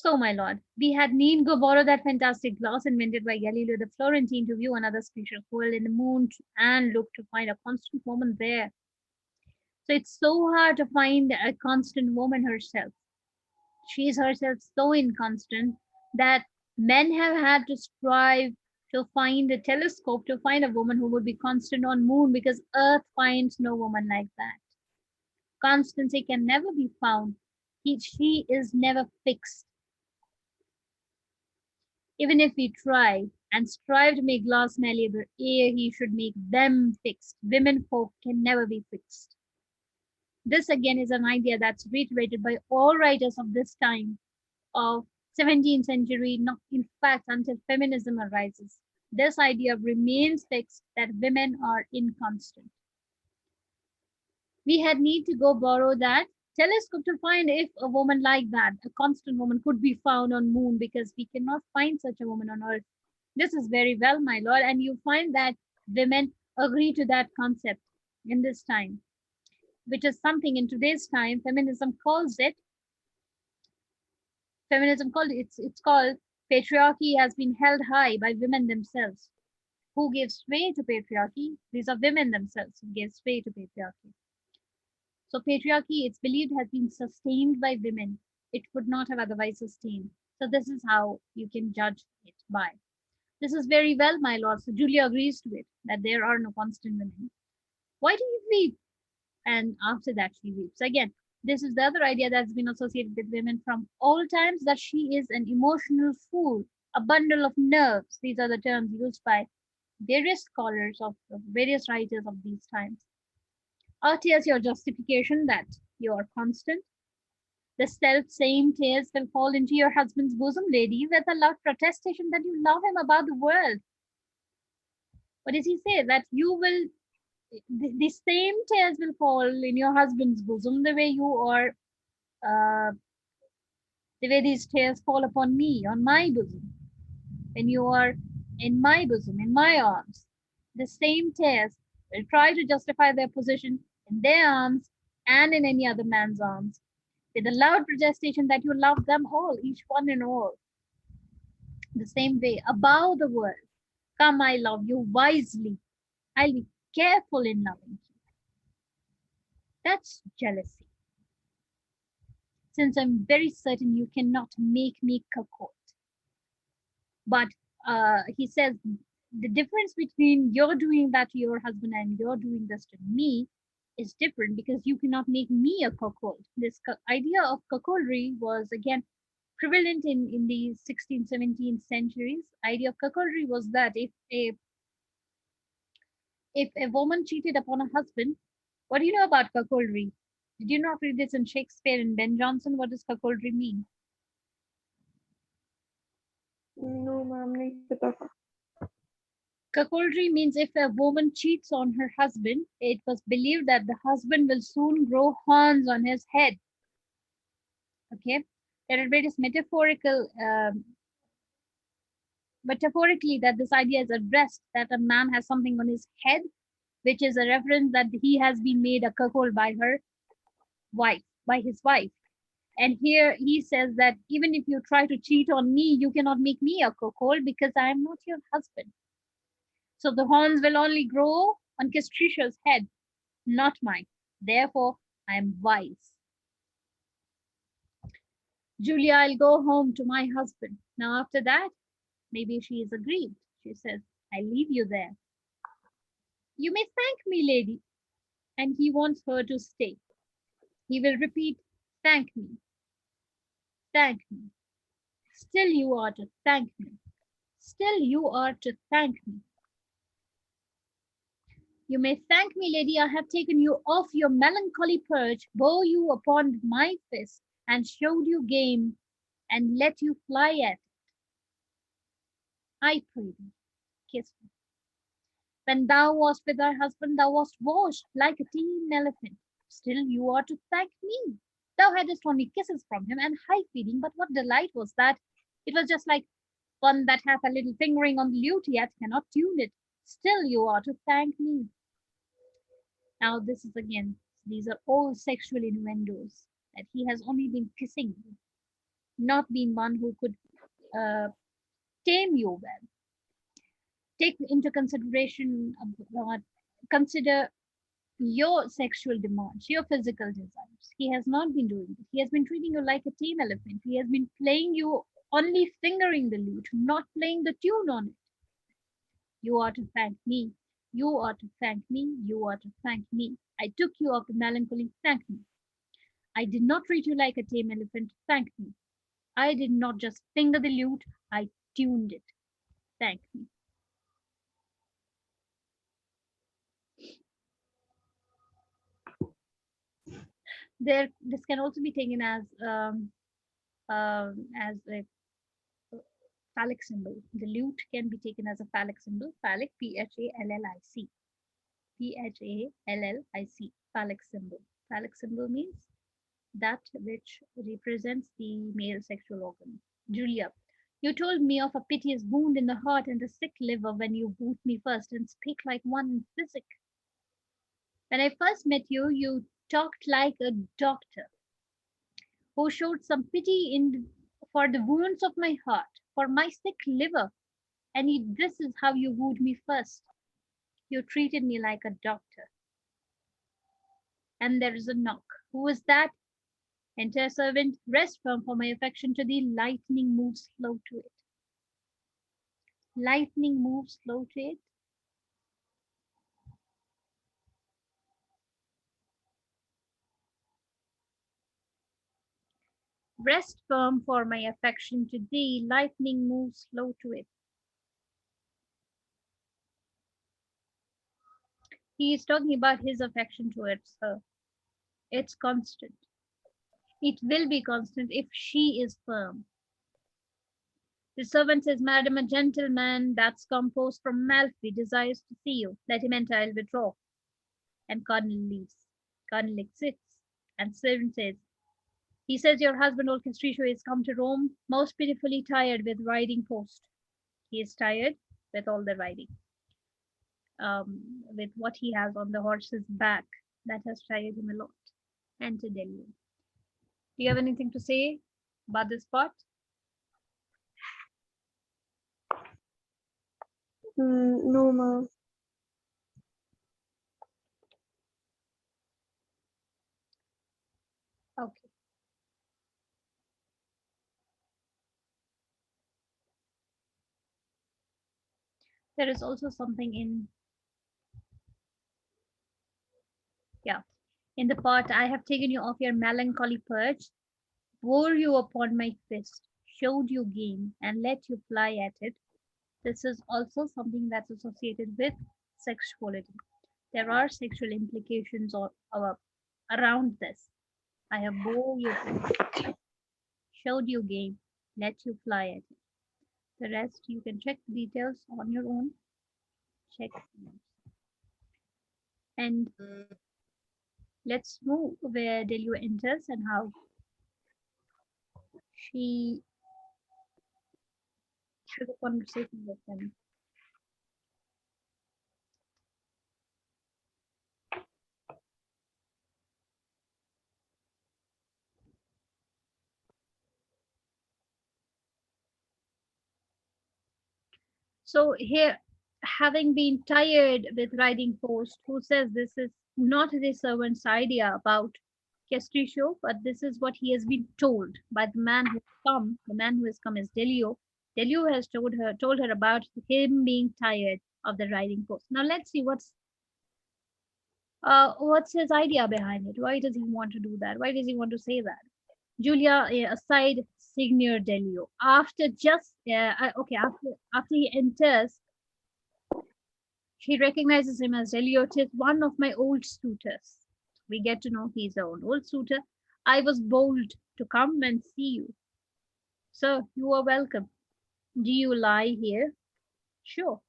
So, my lord, we had need go borrow that fantastic glass invented by Galileo the Florentine to view another spacious world in the moon and look to find a constant woman there. So it's so hard to find a constant woman herself. She is herself so inconstant that men have had to strive to find a telescope to find a woman who would be constant on moon because Earth finds no woman like that. Constancy can never be found. She is never fixed. Even if we try and strive to make glass malleable, he should make them fixed. Women folk can never be fixed. This again is an idea that's reiterated by all writers of this time of 17th century, not in fact until feminism arises. This idea remains fixed that women are inconstant. We had need to go borrow that telescope to find if a woman like that, a constant woman, could be found on moon because we cannot find such a woman on earth. This is very well, my lord, and you find that women agree to that concept in this time, which is something in today's time feminism called it's called patriarchy has been held high by women themselves. Who gave sway to patriarchy? These are women themselves who gave sway to patriarchy. So patriarchy, it's believed, has been sustained by women. It would not have otherwise sustained. So this is how you can judge it by. This is very well, my lord. So Julia agrees to it, that there are no constant women. Why do you weep? And after that, she weeps. Again, this is the other idea that's been associated with women from all times, that she is an emotional fool, a bundle of nerves. These are the terms used by various scholars of various writers of these times. Here's your justification that you are constant. The self same tears will fall into your husband's bosom, lady, with a loud protestation that you love him above the world. What does he say? That you will, the same tears will fall in your husband's bosom the way you are, uh, the way these tears fall upon me, on my bosom, when you are in my bosom, in my arms. The same tears will try to justify their position in their arms and in any other man's arms, with a loud protestation that you love them all, each one and all, the same way, above the world. Come, I love you wisely. I'll be careful in loving you. That's jealousy. Since I'm very certain you cannot make me cuckold. But he says the difference between you're doing that to your husband and you're doing this to me is different because you cannot make me a cuckold. This idea of cuckoldry was again prevalent in the 16th, 17th centuries. Idea of cuckoldry was that if a woman cheated upon a husband, what do you know about cuckoldry? Did you not read this in Shakespeare and Ben Jonson? What does cuckoldry mean? No, ma'am, नहीं पता था. Cuckoldry means if a woman cheats on her husband, it was believed that the husband will soon grow horns on his head. Okay, there are various metaphorically that this idea is addressed that a man has something on his head, which is a reference that he has been made a cuckold by his wife. And here he says that even if you try to cheat on me, you cannot make me a cuckold because I am not your husband. So the horns will only grow on Castricia's head, not mine. Therefore, I am wise. Julia, I'll go home to my husband. Now, after that, maybe she is agreed. She says, I leave you there. You may thank me, lady. And he wants her to stay. He will repeat, thank me, thank me. Still you are to thank me. Still you are to thank me. You may thank me, lady, I have taken you off your melancholy perch, bore you upon my fist, and showed you game, and let you fly at it. I pray thee, kiss me. When thou wast with thy husband, thou wast washed like a tame elephant. Still you are to thank me. Thou hadst only kisses from him and high feeding, but what delight was that? It was just like one that hath a little fingering on the lute, yet cannot tune it. Still you are to thank me. Now this is again, these are all sexual innuendos, that he has only been kissing you. not been one who could uh, tame you well. Take into consideration, consider your sexual demands, your physical desires. He has not been doing it. He has been treating you like a tame elephant. He has been playing you only fingering the lute, not playing the tune on it. You are to thank me. You are to thank me. You are to thank me. I took you up the melancholy. Thank me. I did not treat you like a tame elephant. Thank me. I did not just finger the lute. I tuned it. Thank me. This can also be taken as a phallic symbol. The lute can be taken as a phallic symbol. Phallic, Phallic, Phallic, phallic symbol. Phallic symbol means that which represents the male sexual organ. Julia, you told me of a piteous wound in the heart and a sick liver when you wooed me first and speak like one in physic. When I first met you, you talked like a doctor who showed some pity for the wounds of my heart, for my sick liver, and this is how you wooed me first. You treated me like a doctor. And there is a knock. Who is that? Enter servant, rest firm for my affection to thee. Lightning moves slow to it. Lightning moves slow to it. Rest firm for my affection to thee. Lightning moves slow to it. He is talking about his affection towards her. It's constant. It will be constant if she is firm. The servant says, Madam, a gentleman that's composed from Malfi desires to see you. Let him enter, I'll withdraw. And Cardinal leaves. Cardinal exits. And servant says, he says your husband, old Castricio, is come to Rome, most pitifully tired with riding post. He is tired with all the riding, with what he has on the horse's back. That has tired him a lot. Enter Delhi. Do you have anything to say about this part? No, ma'am. Okay. There is also something yeah, in the part I have taken you off your melancholy perch, bore you upon my fist, showed you game, and let you fly at it. This is also something that's associated with sexuality. There are sexual implications around this. I have bore you upon my fist, showed you game, let you fly at it. The rest you can check the details on your own. Check. And let's move where Delio enters and how she has a conversation with him. So here, having been tired with riding post, who says this is not the servant's idea about Castricio, but this is what he has been told by the man who has come. The man who has come is Delio. Delio has told her about him being tired of the riding post. Now let's see what's his idea behind it. Why does he want to do that? Why does he want to say that? Julia, aside Signor Delio. After he enters, she recognizes him as Delio. It is one of my old suitors. We get to know he's our old suitor. I was bold to come and see you. Sir, you are welcome. Do you lie here? Sure.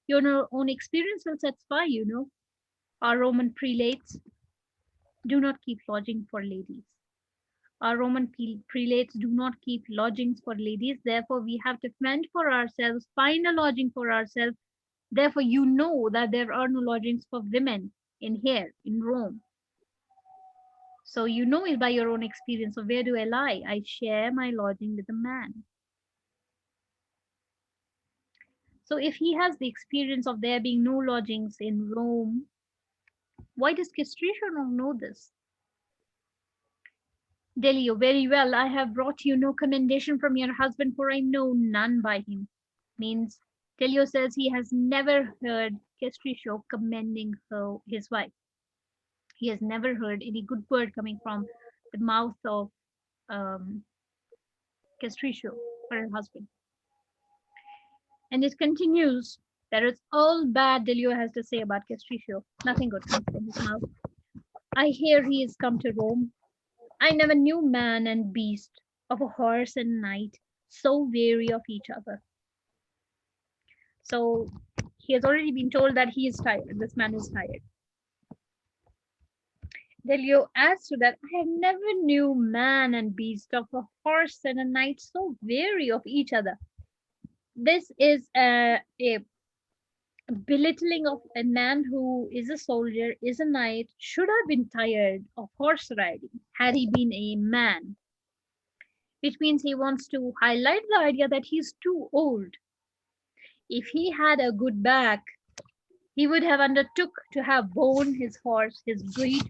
Your own experience will satisfy you, know. Our Roman prelates do not keep lodging for ladies. Our Roman prelates do not keep lodgings for ladies. Therefore, we have to fend for ourselves, find a lodging for ourselves. Therefore, you know that there are no lodgings for women in here, in Rome. So you know it by your own experience. So where do I lie? I share my lodging with a man. So if he has the experience of there being no lodgings in Rome, why does Castration not know this? Delio, very well. I have brought you no commendation from your husband, for I know none by him. Means Delio says he has never heard Castration commending his wife. He has never heard any good word coming from the mouth of um, Castration for her husband. And it continues that it's all bad Delio has to say about Castration. Nothing good comes from his mouth. I hear he is come to Rome. I never knew man and beast, of a horse and knight, so weary of each other. So he has already been told that he is tired. This man is tired. Delio adds to that, I have never knew man and beast, of a horse and a knight, so weary of each other. This is a belittling of a man who is a soldier, is a knight, should have been tired of horse riding had he been a man, which means he wants to highlight the idea that he's too old. If he had a good back, he would have undertook to have borne his horse. His breed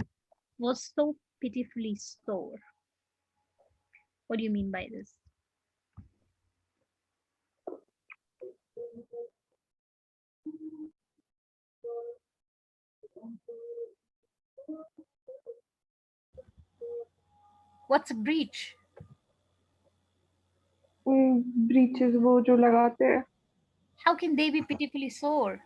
was so pitifully sore. What do you mean by this? What's a breech? Breaches वो जो लगाते हैं. How can they be pitifully sore?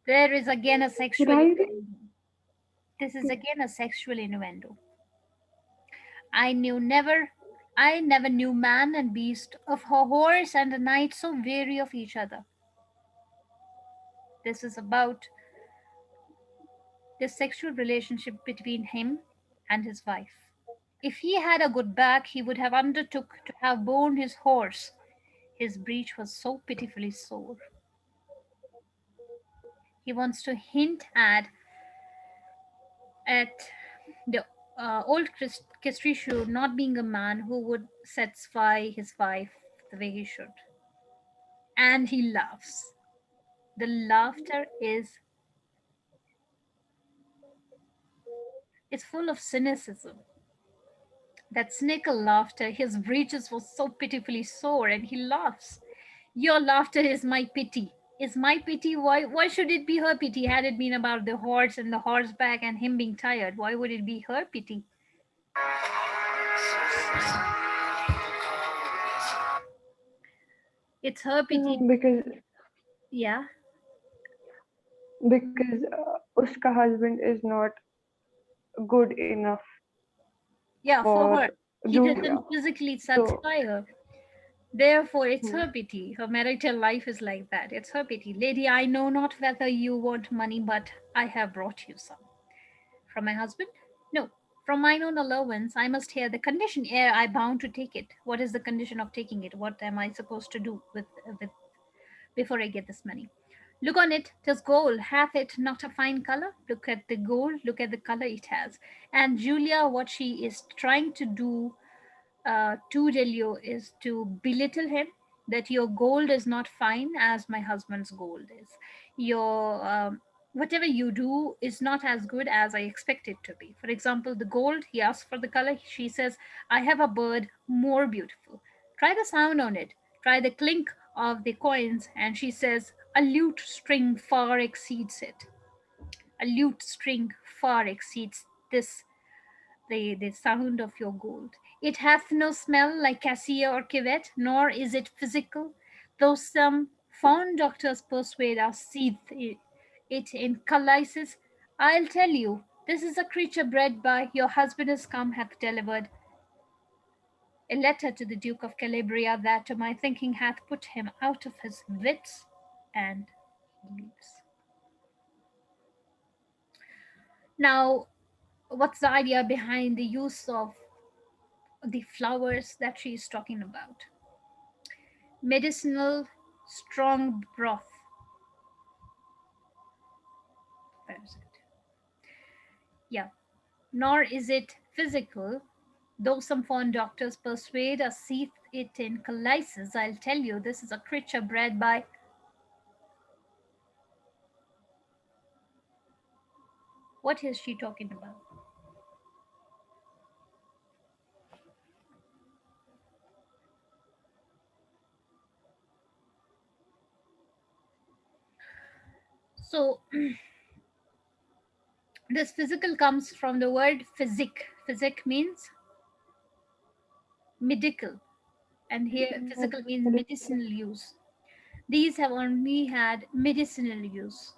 There is again a sexual Right? innuendo. This is again a sexual innuendo. I knew never, I never knew man and beast, of a horse and a knight so weary of each other. This is about the sexual relationship between him and his wife. If he had a good back, he would have undertook to have borne his horse. His breech was so pitifully sore. He wants to hint at the old Castricio not being a man who would satisfy his wife the way he should. And he laughs. The laughter is full of cynicism. That cynical laughter, his breeches was so pitifully sore, and he laughs. Your laughter is my pity. Is my pity? Why should it be her pity? Had it been about the horse and the horseback and him being tired, why would it be her pity? It's her pity. Yeah. Because उसका husband is not good enough Yeah, for for her. He Julia. doesn't physically So satisfy her. Therefore, it's hmm, her pity. Her marital life is like that. It's her pity. Lady, I know not whether you want money, but I have brought you some. From my husband? No. From mine own allowance, I must hear the condition ere I bound to take it. What is the condition of taking it? What am I supposed to do with before I get this money? Look on it, 'tis gold. Hath it not a fine color? Look at the gold, look at the color it has. And Julia, what she is trying to do to Delio is to belittle him, that your gold is not fine as my husband's gold is. Your whatever you do is not as good as I expect it to be. For example, the gold, he asks for the color. She says, I have a bird more beautiful. Try the sound on it. Try the clink of the coins. And she says, a lute string far exceeds it. A lute string far exceeds this the sound of your gold. It hath no smell like cassia or civet, nor is it physical, though some fond doctors persuade us seethe it in calyces. I'll tell you, this is a creature bred by your husband is come, hath delivered a letter to the Duke of Calabria that to my thinking hath put him out of his wits, and he leaves. Now, what's the idea behind the use of the flowers that she is talking about? Medicinal, strong broth. Where is it? Yeah. Nor is it physical, though some foreign doctors persuade us see it in colitis. I'll tell you, this is a creature bred by. What is she talking about? So, this physical comes from the word physic. Physic means medical, and here physical means Medicinal. medicinal use. These have only had medicinal use.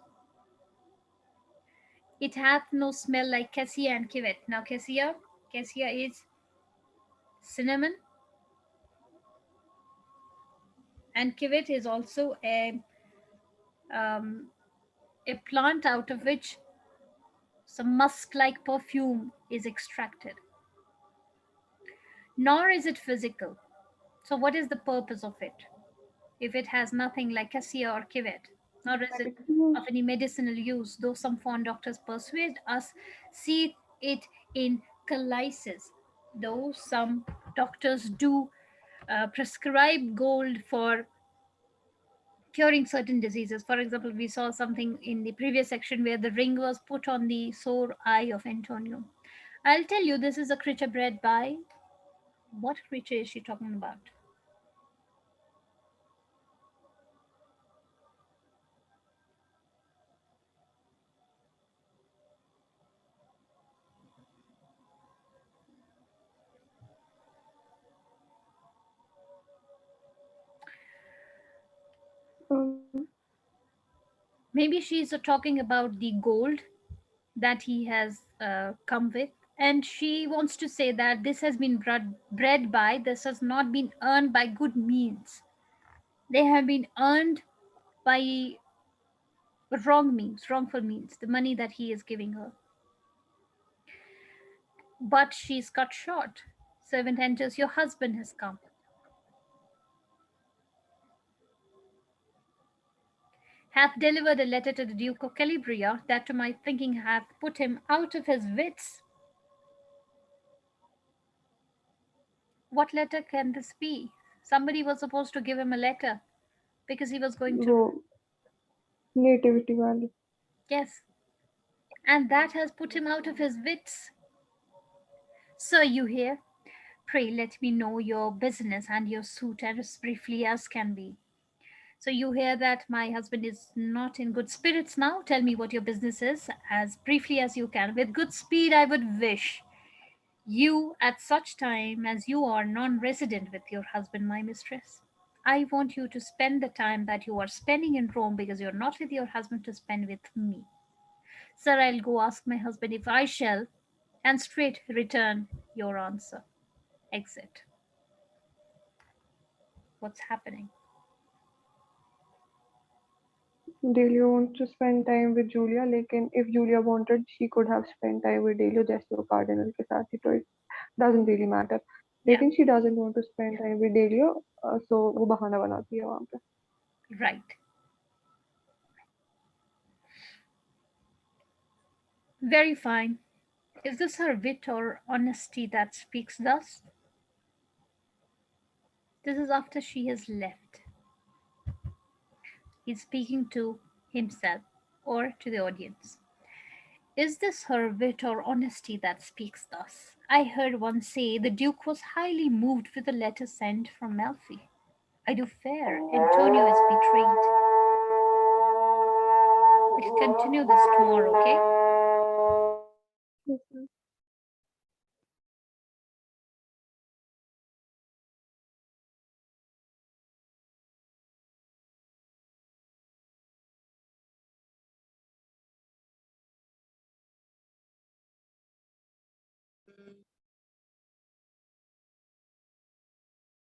It hath no smell like cassia and civet. Now, cassia is cinnamon, and civet is also um, a plant out of which some musk-like perfume is extracted. Nor is it physical. So, what is the purpose of it? If it has nothing like cassia or civet, nor is it Medical use. of any medicinal use, though some foreign doctors persuade us see it in colitis. Though some doctors do prescribe gold for curing certain diseases. For example, we saw something in the previous section where the ring was put on the sore eye of Antonio. I'll tell you, this is a creature bred by. What creature is she talking about? Um, Maybe she's talking about the gold that he has come with. And she wants to say that this has been bred by, this has not been earned by good means. They have been earned by wrong means, wrongful means, the money that he is giving her. But she's cut short. Servant enters, your husband has come. Hath delivered a letter to the Duke of Calabria, that to my thinking hath put him out of his wits. What letter can this be? Somebody was supposed to give him a letter because he was going to. वो nativity वाली. Yes, and that has put him out of his wits. Sir, you hear? Pray let me know your business and your suit as briefly as can be. So you hear that my husband is not in good spirits now. Tell me what your business is as briefly as you can. With good speed, I would wish you at such time as you are non-resident with your husband, my mistress. I want you to spend the time that you are spending in Rome because you're not with your husband to spend with me. Sir, I'll go ask my husband if I shall, and straight return your answer. Exit. What's happening? Delio wants to spend time with Julia, लेकिन if Julia wanted, she could have spent time with Delio जैसे वो cardinal के साथ थी, तो it doesn't really matter. Yeah, लेकिन she doesn't want to spend time with Delio, so वो बहाना बनाती है वहाँ पे. right. Very fine. Is this her wit or honesty that speaks thus? This is after she has left. He's speaking to himself or to the audience. Is this her wit or honesty that speaks thus? I heard one say the Duke was highly moved with a letter sent from Melfi. I do fear Antonio is betrayed. We'll continue this tomorrow, okay?